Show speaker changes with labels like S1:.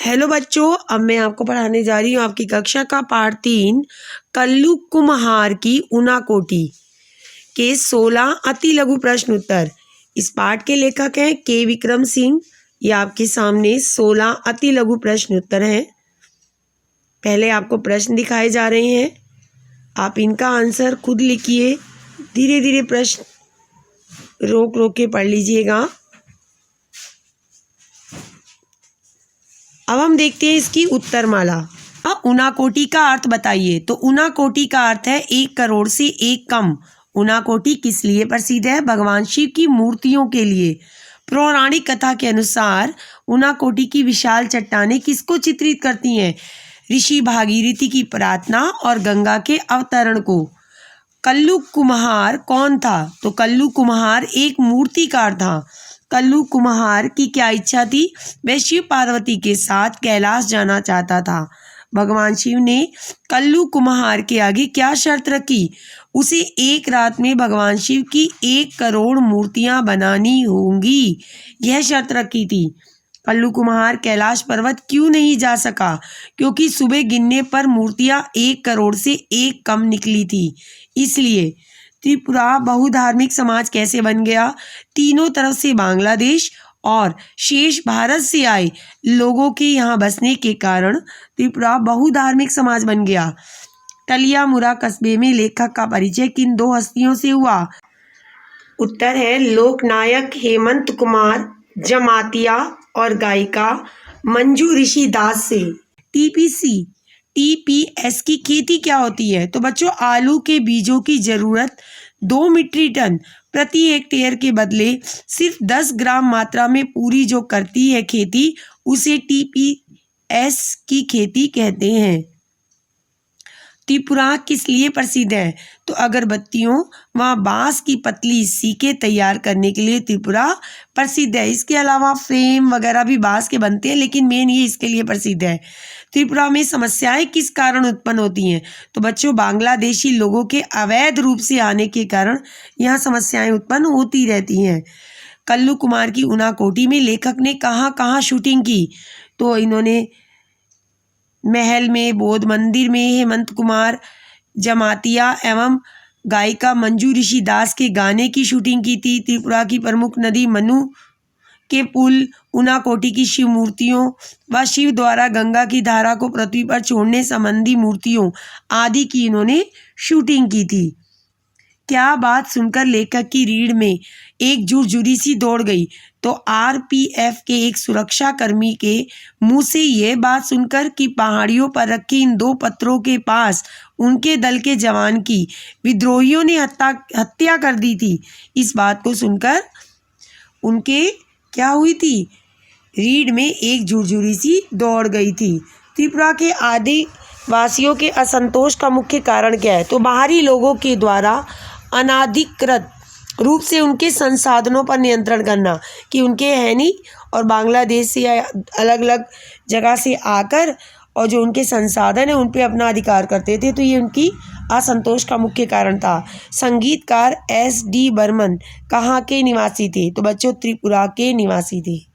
S1: Hello बच्चों, अब मैं आपको पढ़ाने जा रही हूँ आपकी कक्षा का पाठ 3 कल्लू कुम्हार की ऊनाकोटी के 16 अति लघु प्रश्न उत्तर। इस पाठ के लेखक हैं के विक्रम सिंह। ये आपके सामने 16 अति लघु प्रश्न उत्तर हैं। पहले आपको प्रश्न दिखाए जा रहे हैं, आप इनका आंसर खुद लिखिए। धीरे धीरे प्रश्न रोक रोक के पढ़ लीजिएगा। अब हम देखते हैं इसकी उत्तरमाला। ऊनाकोटी का अर्थ बताइए। तो ऊनाकोटी का अर्थ है 1 करोड़ से एक कम। ऊनाकोटी किस लिए प्रसिद्ध है? भगवान शिव की मूर्तियों के लिए। पौराणिक कथा के अनुसार ऊनाकोटी की विशाल चट्टानें किसको चित्रित करती हैं? ऋषि भागीरथी की प्रार्थना और गंगा के अवतरण को। कल्लू कुम्हार कौन था? तो कल्लू कुम्हार एक मूर्तिकार था। कल्लू कुम्हार की क्या इच्छा थी? वह शिव पार्वती के साथ कैलाश जाना चाहता था। भगवान शिव ने कल्लू कुम्हार के आगे क्या शर्त रखी? उसे एक रात में भगवान शिव की 1 करोड़ मूर्तियां बनानी होंगी, यह शर्त रखी थी। कल्लू कुम्हार कैलाश पर्वत क्यों नहीं जा सका? क्योंकि सुबह गिनने पर मूर्तियां 1 करोड़ से एक कम निकली थी। इसलिए त्रिपुरा बहुधार्मिक समाज कैसे बन गया? तीनों तरफ से बांग्लादेश और शेष भारत से आए लोगों के यहाँ बसने के कारण त्रिपुरा बहुधार्मिक समाज बन गया। टलियामुरा कस्बे में लेखक का परिचय किन 2 हस्तियों से हुआ? उत्तर है लोकनायक हेमंत कुमार जमातिया और गायिका मंजू ऋषि दास से। टीपीएस की खेती क्या होती है? तो बच्चों, आलू के बीजों की जरूरत 2 मीट्रिक टन प्रति हेक्टेयर के बदले सिर्फ 10 ग्राम मात्रा में पूरी जो करती है खेती, उसे टीपीएस की खेती कहते हैं। त्रिपुरा किस लिए प्रसिद्ध है? तो अगरबत्तियों व बांस की पतली सीकें तैयार करने के लिए त्रिपुरा प्रसिद्ध है। इसके अलावा फ्रेम वगैरह भी बांस के बनते हैं, लेकिन मेन ये इसके लिए प्रसिद्ध है। त्रिपुरा में समस्याएं किस कारण उत्पन्न होती हैं? तो बच्चों, बांग्लादेशी लोगों के अवैध रूप से आने के कारण यहाँ समस्याएं उत्पन्न होती रहती हैं। कल्लू कुमार की ऊनाकोटी में लेखक ने कहाँ कहाँ शूटिंग की? तो इन्होंने महल में, बौद्ध मंदिर में, हेमंत कुमार जमातिया एवं गायिका मंजू ऋषि दास के गाने की शूटिंग की थी। त्रिपुरा की प्रमुख नदी मनु के पुल, ऊनाकोटी की शिव मूर्तियों व शिव द्वारा गंगा की धारा को पृथ्वी पर छोड़ने संबंधी मूर्तियों आदि की इन्होंने शूटिंग की थी। क्या बात सुनकर लेखक की रीढ़ में एक झुरझुरी सी दौड़ गई? तो आरपीएफ के एक सुरक्षा कर्मी के मुंह से यह बात सुनकर कि पहाड़ियों पर रखे इन 2 पत्थरों के पास उनके दल के जवान की विद्रोहियों ने हत्या कर दी थी। इस बात को सुनकर उनके क्या हुई थी? रीढ़ में एक झुरझुरी सी दौड़ गई थी। त्रिपुरा के आदिवासियों के असंतोष का मुख्य कारण क्या है? तो बाहरी लोगों के द्वारा अनाधिकृत रूप से उनके संसाधनों पर नियंत्रण करना, कि उनके है नहीं और बांग्लादेश से या अलग अलग जगह से आकर और जो उनके संसाधन है उन पे अपना अधिकार करते थे। तो ये उनकी असंतोष का मुख्य कारण था। संगीतकार एस डी बर्मन कहाँ के निवासी थे? तो बच्चों, त्रिपुरा के निवासी थे।